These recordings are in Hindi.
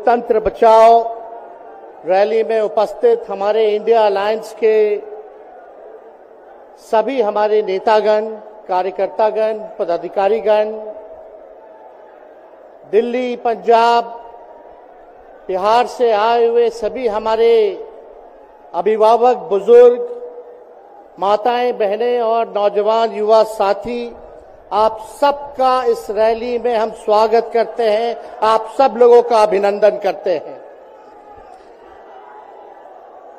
लोकतंत्र बचाओ रैली में उपस्थित हमारे इंडिया अलायंस के सभी हमारे नेतागण, कार्यकर्तागण, पदाधिकारीगण, दिल्ली, पंजाब, बिहार से आए हुए सभी हमारे अभिभावक, बुजुर्ग, माताएं, बहनें और नौजवान युवा साथी, आप सबका इस रैली में हम स्वागत करते हैं। आप सब लोगों का अभिनंदन करते हैं।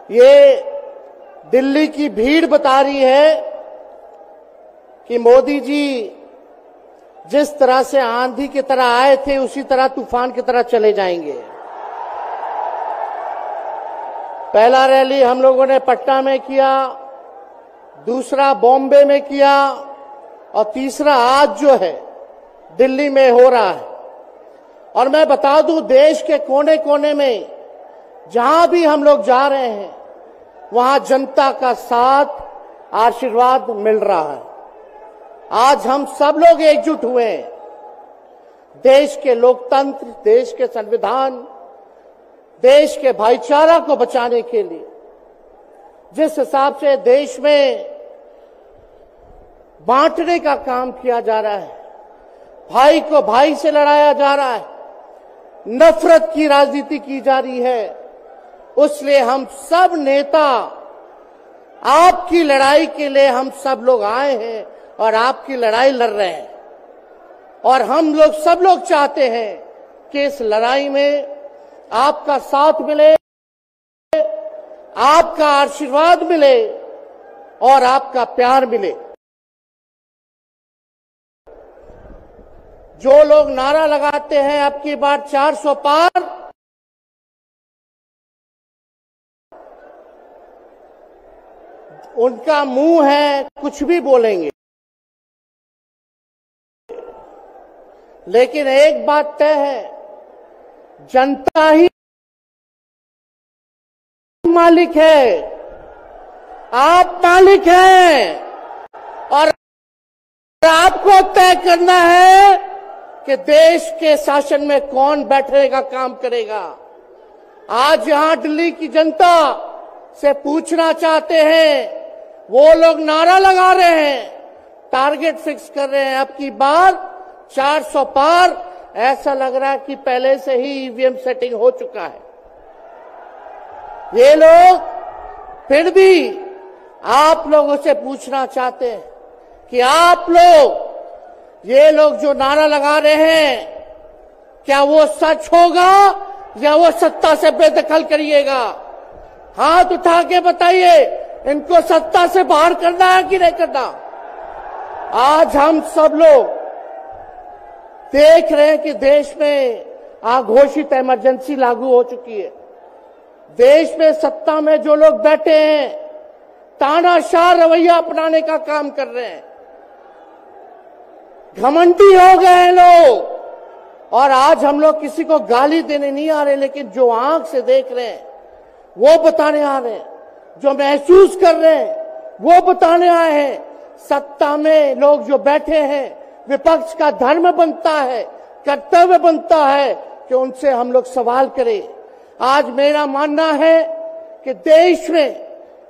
ये दिल्ली की भीड़ बता रही है कि मोदी जी जिस तरह से आंधी की तरह आए थे उसी तरह तूफान की तरह चले जाएंगे। पहला रैली हम लोगों ने पटना में किया, दूसरा बॉम्बे में किया और तीसरा आज जो है दिल्ली में हो रहा है। और मैं बता दूं, देश के कोने कोने में जहां भी हम लोग जा रहे हैं वहां जनता का साथ, आशीर्वाद मिल रहा है। आज हम सब लोग एकजुट हुए हैं देश के लोकतंत्र, देश के संविधान, देश के भाईचारा को बचाने के लिए। जिस हिसाब से देश में बांटने का काम किया जा रहा है, भाई को भाई से लड़ाया जा रहा है, नफरत की राजनीति की जा रही है, उसलिए हम सब नेता आपकी लड़ाई के लिए हम सब लोग आए हैं और आपकी लड़ाई लड़ रहे हैं। और हम लोग सब लोग चाहते हैं कि इस लड़ाई में आपका साथ मिले, आपका आशीर्वाद मिले और आपका प्यार मिले। जो लोग नारा लगाते हैं अब की बार 400 पार, उनका मुंह है कुछ भी बोलेंगे, लेकिन एक बात तय है, जनता ही मालिक है, आप मालिक हैं और आपको तय करना है कि देश के शासन में कौन बैठने का काम करेगा। आज यहां दिल्ली की जनता से पूछना चाहते हैं, वो लोग नारा लगा रहे हैं, टारगेट फिक्स कर रहे हैं अब की बार 400 पार। ऐसा लग रहा है कि पहले से ही ईवीएम सेटिंग हो चुका है। ये लोग फिर भी आप लोगों से पूछना चाहते हैं कि आप लोग, ये लोग जो नारा लगा रहे हैं, क्या वो सच होगा या वो सत्ता से बेदखल करिएगा? हाथ उठा के बताइए, इनको सत्ता से बाहर करना है कि नहीं करना? आज हम सब लोग देख रहे हैं कि देश में अघोषित इमरजेंसी लागू हो चुकी है। देश में सत्ता में जो लोग बैठे हैं तानाशाह रवैया अपनाने का काम कर रहे हैं, घमंडी हो गए हैं लोग। और आज हम लोग किसी को गाली देने नहीं आ रहे, लेकिन जो आंख से देख रहे हैं वो बताने आ रहे हैं, जो महसूस कर रहे हैं वो बताने आए हैं। सत्ता में लोग जो बैठे हैं, विपक्ष का धर्म बनता है, कर्तव्य बनता है कि उनसे हम लोग सवाल करें। आज मेरा मानना है कि देश में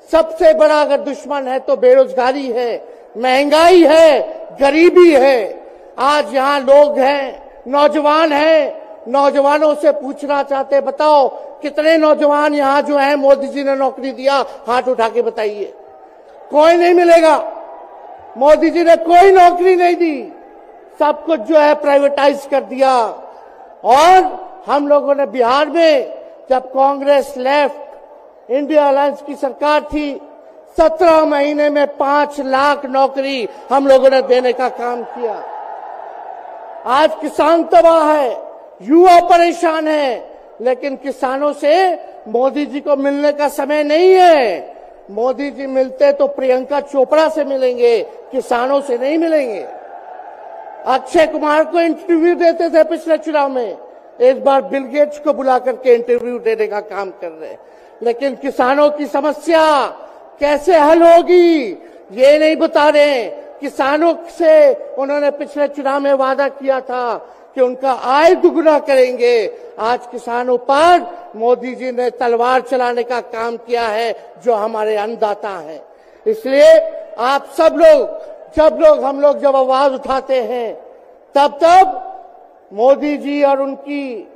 सबसे बड़ा अगर दुश्मन है तो बेरोजगारी है, महंगाई है, गरीबी है। आज यहाँ लोग हैं, नौजवान हैं, नौजवानों से पूछना चाहते, बताओ कितने नौजवान यहाँ जो हैं मोदी जी ने नौकरी दिया? हाथ उठा के बताइए। कोई नहीं मिलेगा। मोदी जी ने कोई नौकरी नहीं दी, सब कुछ जो है प्राइवेटाइज कर दिया। और हम लोगों ने बिहार में जब कांग्रेस लेफ्ट इंडिया अलायंस की सरकार थी, 17 महीने में 5 लाख नौकरी हम लोगों ने देने का काम किया। आज किसान तबाह है, युवा परेशान है, लेकिन किसानों से मोदी जी को मिलने का समय नहीं है। मोदी जी मिलते तो प्रियंका चोपड़ा से मिलेंगे, किसानों से नहीं मिलेंगे। अक्षय कुमार को इंटरव्यू देते थे पिछले चुनाव में, इस बार बिल गेट्स को बुला करके इंटरव्यू देने का काम कर रहे हैं। लेकिन किसानों की समस्या कैसे हल होगी ये नहीं बता रहे। किसानों से उन्होंने पिछले चुनाव में वादा किया था कि उनका आय दुगना करेंगे। आज किसानों पर मोदी जी ने तलवार चलाने का काम किया है, जो हमारे अन्नदाता हैं। इसलिए आप सब लोग हम लोग जब आवाज उठाते हैं, तब मोदी जी और उनकी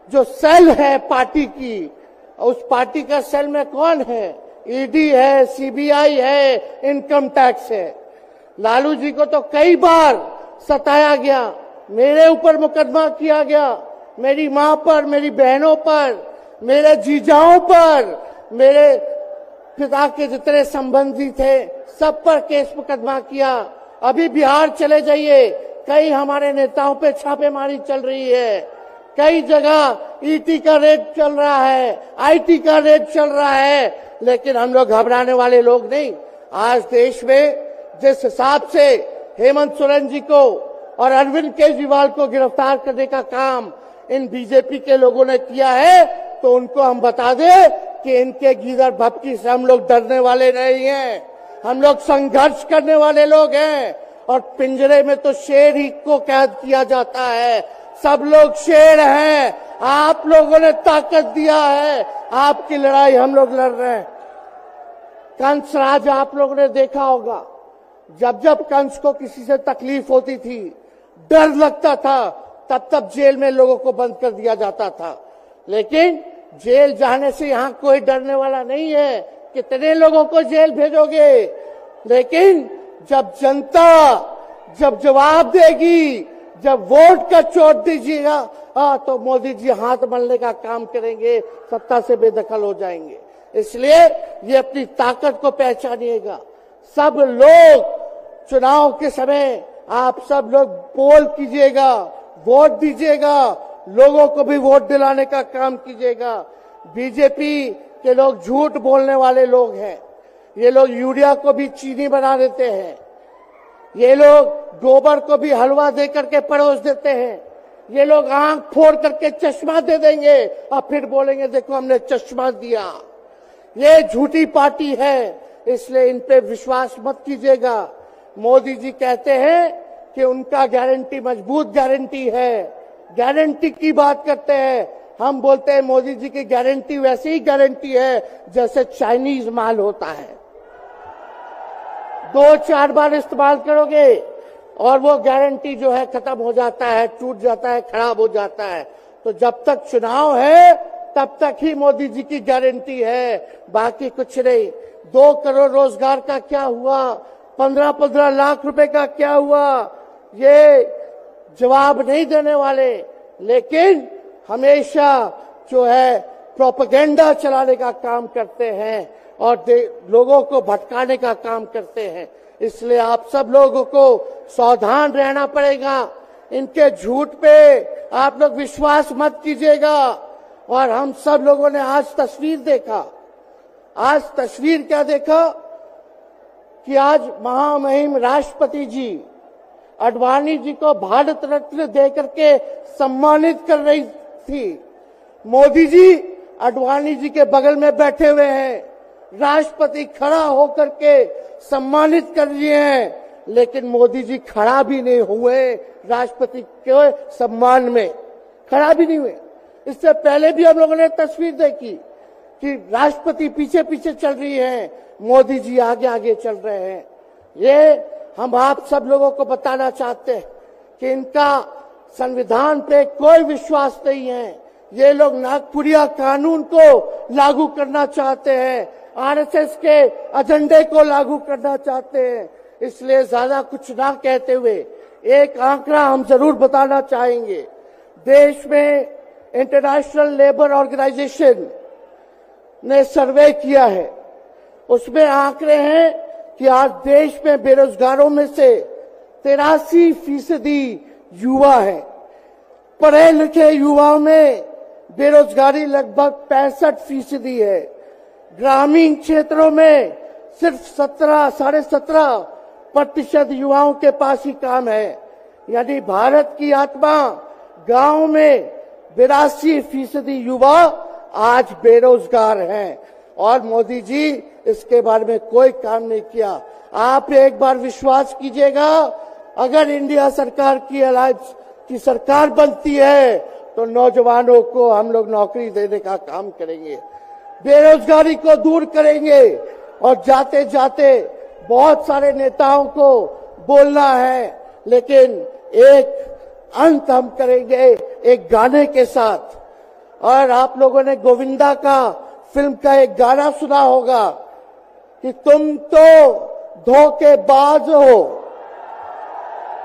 जो सेल है पार्टी की, उस पार्टी का सेल में कौन है? ईडी है, सीबीआई है, इनकम टैक्स है। लालू जी को तो कई बार सताया गया, मेरे ऊपर मुकदमा किया गया, मेरी मां पर, मेरी बहनों पर, मेरे जीजाओं पर, मेरे पिता के जितने संबंधी थे सब पर केस मुकदमा किया। अभी बिहार चले जाइए, कई हमारे नेताओं पे छापेमारी चल रही है, कई जगह ईटी का रेड चल रहा है, आईटी का रेड चल रहा है, लेकिन हम लोग घबराने वाले लोग नहीं। आज देश में जिस हिसाब से हेमंत सोरेन जी को और अरविंद केजरीवाल को गिरफ्तार करने का काम इन बीजेपी के लोगों ने किया है, तो उनको हम बता दें कि इनके गीदड़ भपकी से हम लोग डरने वाले नहीं हैं। हम लोग संघर्ष करने वाले लोग हैं। और पिंजरे में तो शेर ही को कैद किया जाता है। सब लोग शेर हैं। आप लोगों ने ताकत दिया है, आपकी लड़ाई हम लोग लड़ रहे हैं। कंस राज आप लोगों ने देखा होगा, जब जब कंस को किसी से तकलीफ होती थी, डर लगता था, तब जेल में लोगों को बंद कर दिया जाता था। लेकिन जेल जाने से यहां कोई डरने वाला नहीं है। कितने लोगों को जेल भेजोगे? लेकिन जब जनता जब जवाब देगी, जब वोट का चोट दीजिएगा, तो मोदी जी हाथ मलने का काम करेंगे, सत्ता से बेदखल हो जाएंगे। इसलिए ये अपनी ताकत को पहचानिएगा। सब लोग चुनाव के समय आप सब लोग पोल कीजिएगा, वोट दीजिएगा, लोगों को भी वोट दिलाने का काम कीजिएगा। बीजेपी के लोग झूठ बोलने वाले लोग हैं। ये लोग यूरिया को भी चीनी बना देते हैं, ये लोग गोबर को भी हलवा दे करके परोस देते हैं, ये लोग आंख फोड़ करके चश्मा दे देंगे और फिर बोलेंगे देखो हमने चश्मा दिया। ये झूठी पार्टी है, इसलिए इन पे विश्वास मत कीजिएगा। मोदी जी कहते हैं कि उनका गारंटी मजबूत गारंटी है, गारंटी की बात करते हैं। हम बोलते हैं मोदी जी की गारंटी वैसी ही गारंटी है जैसे चाइनीज माल होता है। 2-4 बार इस्तेमाल करोगे और वो गारंटी जो है खत्म हो जाता है, टूट जाता है, खराब हो जाता है। तो जब तक चुनाव है तब तक ही मोदी जी की गारंटी है, बाकी कुछ नहीं। 2 करोड़ रोजगार का क्या हुआ? 15-15 लाख रुपए का क्या हुआ? ये जवाब नहीं देने वाले, लेकिन हमेशा जो है प्रोपेगेंडा चलाने का काम करते हैं और लोगों को भटकाने का काम करते हैं। इसलिए आप सब लोगों को सावधान रहना पड़ेगा। इनके झूठ पे आप लोग विश्वास मत कीजिएगा। और हम सब लोगों ने आज तस्वीर देखा। आज तस्वीर क्या देखा कि आज महामहिम राष्ट्रपति जी आडवाणी जी को भारत रत्न देकर के सम्मानित कर रही थी। मोदी जी आडवाणी जी के बगल में बैठे हुए हैं, राष्ट्रपति खड़ा होकर के सम्मानित कर रहे हैं, लेकिन मोदी जी खड़ा भी नहीं हुए राष्ट्रपति के सम्मान में, खड़ा भी नहीं हुए। इससे पहले भी हम लोगों ने तस्वीर देखी कि राष्ट्रपति पीछे पीछे चल रही है, मोदी जी आगे आगे चल रहे हैं। ये हम आप सब लोगों को बताना चाहते हैं कि इनका संविधान पे कोई विश्वास नहीं है। ये लोग नागपुरिया कानून को लागू करना चाहते हैं, आरएसएस के एजेंडे को लागू करना चाहते हैं। इसलिए ज्यादा कुछ ना कहते हुए एक आंकड़ा हम जरूर बताना चाहेंगे। देश में इंटरनेशनल लेबर ऑर्गेनाइजेशन ने सर्वे किया है, उसमें आंकड़े हैं कि आज देश में बेरोजगारों में से 83% युवा है। पढ़े लिखे युवाओं में बेरोजगारी लगभग 65% है। ग्रामीण क्षेत्रों में सिर्फ 17.5% युवाओं के पास ही काम है। यानी भारत की आत्मा गांव में 82% युवा आज बेरोजगार हैं और मोदी जी इसके बारे में कोई काम नहीं किया। आप एक बार विश्वास कीजिएगा, अगर इंडिया सरकार की अलायंस की सरकार बनती है तो नौजवानों को हम लोग नौकरी देने का काम करेंगे, बेरोजगारी को दूर करेंगे। और जाते जाते बहुत सारे नेताओं को बोलना है, लेकिन एक अंत हम करेंगे एक गाने के साथ। और आप लोगों ने गोविंदा का फिल्म का एक गाना सुना होगा कि तुम तो धोखेबाज हो,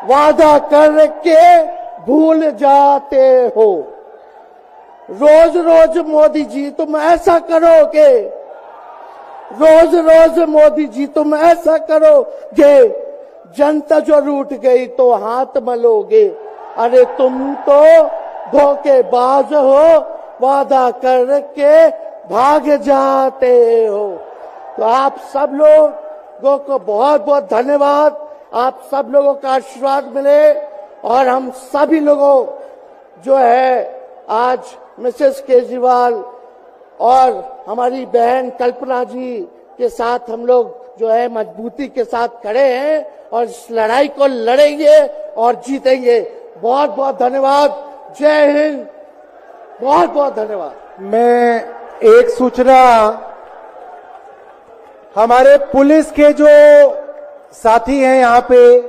वादा करके भूल जाते हो। रोज रोज मोदी जी तुम ऐसा करोगे, रोज रोज मोदी जी तुम ऐसा करोगे, जनता जो रूठ गई तो हाथ मलोगे। अरे तुम तो धोखेबाज हो, वादा करके भाग जाते हो। तो आप सब लोगों को बहुत बहुत धन्यवाद। आप सब लोगों का आशीर्वाद मिले और हम सभी लोगों जो है आज मिसेस केजरीवाल और हमारी बहन कल्पना जी के साथ हम लोग जो है मजबूती के साथ खड़े हैं और इस लड़ाई को लड़ेंगे और जीतेंगे। बहुत बहुत धन्यवाद। जय हिंद। बहुत बहुत धन्यवाद। मैं एक सूचना हमारे पुलिस के जो साथी हैं यहाँ पे,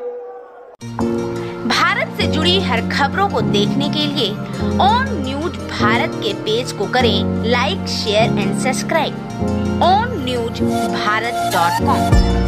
भारत से जुड़ी हर खबरों को देखने के लिए ऑन न्यूज भारत के पेज को करें like, share and subscribe. onNewsBharat.com